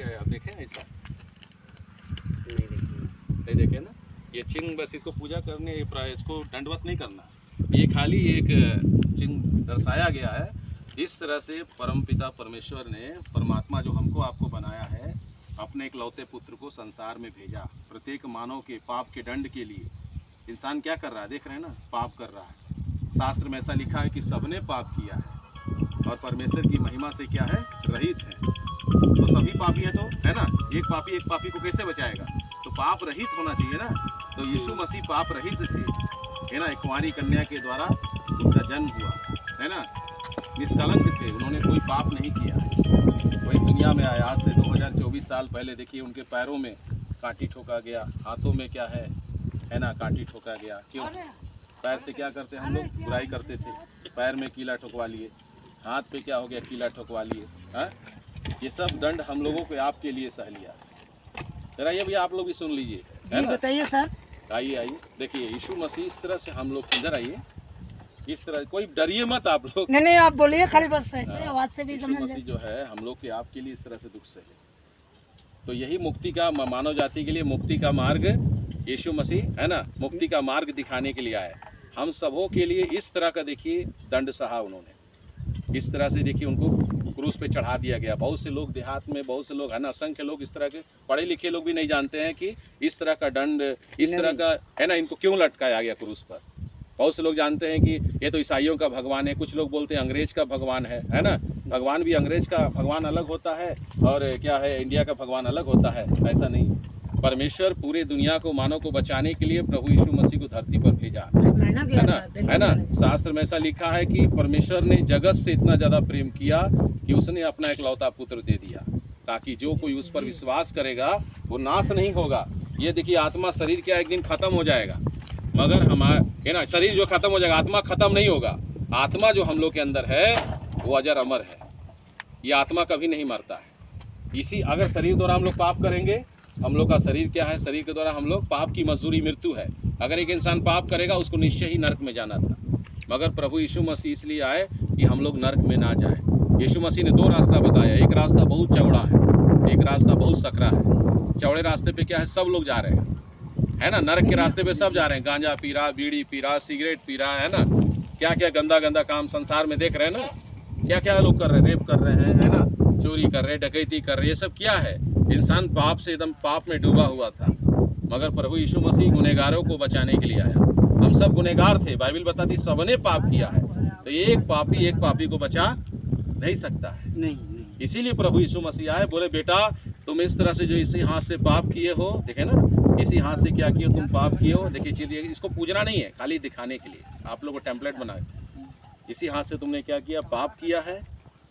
आप देखें ऐसा नहीं नहीं देखे ना। ये चिंग बस इसको पूजा करने, इसको दंडवत नहीं करना, ये खाली एक चिंग दर्शाया गया है। इस तरह से परमपिता परमेश्वर ने, परमात्मा जो हमको आपको बनाया है, अपने इकलौते पुत्र को संसार में भेजा प्रत्येक मानव के पाप के दंड के लिए। इंसान क्या कर रहा है, देख रहे हैं ना, पाप कर रहा है। शास्त्र में ऐसा लिखा है कि सबने पाप किया है और परमेश्वर की महिमा से क्या है, रहित है। तो सभी पापी है, तो है ना, एक पापी को कैसे बचाएगा? तो पाप रहित होना चाहिए ना। तो यीशु मसीह पाप रहित थे, है ना। एक कुंवारी कन्या के द्वारा उनका जन्म हुआ, है ना। निष्कलंक थे, उन्होंने कोई पाप नहीं किया है। वो इस दुनिया में आया आज से 2024 साल पहले। देखिए उनके पैरों में कांटी ठोका गया, हाथों में क्या है ना, कांटी ठोका गया। क्यों? पैर से क्या करते हम लोग, बुराई करते थे, पैर में कीला ठोकवा लिए, हाथ पे क्या हो गया, कीला ठोकवा लिए। हाँ, ये सब दंड हम लोगों को आपके लिए सह लिया। जरा ये भी आप लोग भी सुन लीजिए, है ना। बताइए सर। आइए देखिए, यीशु मसीह इस तरह से हम लोग, इधर आइए, इस तरह कोई डरिए मत आप लोग। नहीं आप बोलिए, खाली बस ऐसे आवाज से भी यीशु समझ मसीह जो है हम लोग के आपके लिए इस तरह से दुख से है। तो यही मुक्ति का, मानव जाति के लिए मुक्ति का मार्ग यीशु मसीह, है ना, मुक्ति का मार्ग दिखाने के लिए आए। हम सबों के लिए इस तरह का देखिए दंड सहा उन्होंने। इस तरह से देखिए उनको क्रूस पे चढ़ा दिया गया। बहुत से लोग देहात में, बहुत से लोग, है ना, असंख्य लोग इस तरह के पढ़े लिखे लोग भी नहीं जानते हैं कि इस तरह का दंड, इस तरह का, है ना, इनको क्यों लटकाया गया क्रूस पर। बहुत से लोग जानते हैं कि ये तो ईसाइयों का भगवान है, कुछ लोग बोलते हैं अंग्रेज का भगवान है ना। भगवान भी अंग्रेज का भगवान अलग होता है और क्या है, इंडिया का भगवान अलग होता है, ऐसा नहीं। परमेश्वर पूरे दुनिया को, मानव को बचाने के लिए प्रभु यीशु मसीह को धरती पर भेजा, है ना। शास्त्र में ऐसा लिखा है कि परमेश्वर ने जगत से इतना ज़्यादा प्रेम किया कि उसने अपना इकलौता पुत्र दे दिया, ताकि जो कोई उस पर विश्वास करेगा वो नाश नहीं होगा। ये देखिए, आत्मा, शरीर क्या एक दिन खत्म हो जाएगा, मगर हमारा, है ना, शरीर जो खत्म हो जाएगा, आत्मा खत्म नहीं होगा। आत्मा जो हम लोग के अंदर है वो अजर अमर है, ये आत्मा कभी नहीं मरता है। इसी, अगर शरीर द्वारा हम लोग पाप करेंगे, हम लोग का शरीर क्या है, शरीर के द्वारा हम लोग, पाप की मजदूरी मृत्यु है। अगर एक इंसान पाप करेगा उसको निश्चय ही नरक में जाना था, मगर प्रभु यीशु मसीह इसलिए आए कि हम लोग नरक में ना जाएं। यीशु मसीह ने दो रास्ता बताया, एक रास्ता बहुत चौड़ा है, एक रास्ता बहुत सकरा है। चौड़े रास्ते पे क्या है, सब लोग जा रहे हैं, है ना। नरक के रास्ते पे सब जा रहे हैं, गांजा पी रहा, बीड़ी पी रहा, सिगरेट पी रहा, है ना, क्या क्या गंदा गंदा काम संसार में देख रहे हैं ना, क्या क्या लोग कर रहे हैं, रेप कर रहे हैं, है ना, चोरी कर रहे हैं, डकैती कर रहे हैं। ये सब क्या है, इंसान पाप से एकदम पाप में डूबा हुआ था, मगर प्रभु यीशु मसीह गुनहगारों को बचाने के लिए आया। हम सब गुनहगार थे, बाइबल बताती सबने पाप किया है, तो एक पापी को बचा नहीं सकता है। नहीं। इसीलिए प्रभु यीशु मसीह आए, बोले बेटा तुम इस तरह से जो इसी हाथ से पाप किए हो, देखे ना, इसी हाथ से क्या किए तुम, पाप किए हो। देखिए चीज, इसको पूजना नहीं है, खाली दिखाने के लिए आप लोग को टेम्पलेट बनाए। इसी हाथ से तुमने क्या किया, पाप किया है,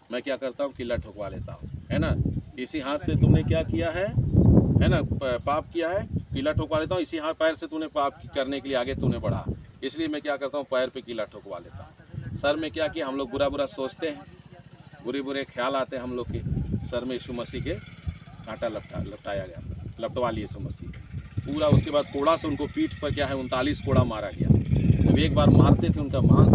मैं क्या करता हूँ, किला ठोकवा लेता हूँ, है ना। इसी हाथ से तुमने क्या किया है ना, पाप किया है, किला ठोकवा लेता हूँ। इसी हाथ पैर से तूने पाप करने के लिए आगे तूने बढ़ा, इसलिए मैं क्या करता हूँ, पैर पे किला ठोकवा लेता हूँ। सर में क्या किया, हम लोग बुरा बुरा सोचते हैं, बुरे ख्याल आते हैं हम लोग के सर में। यीशु मसीह के कांटा लपटाया गया, लपटवा लिए यीशु मसीह पूरा। उसके बाद कोड़ा से उनको पीठ पर क्या है 39 कोड़ा मारा गया। जब एक बार मारते थे उनका मांस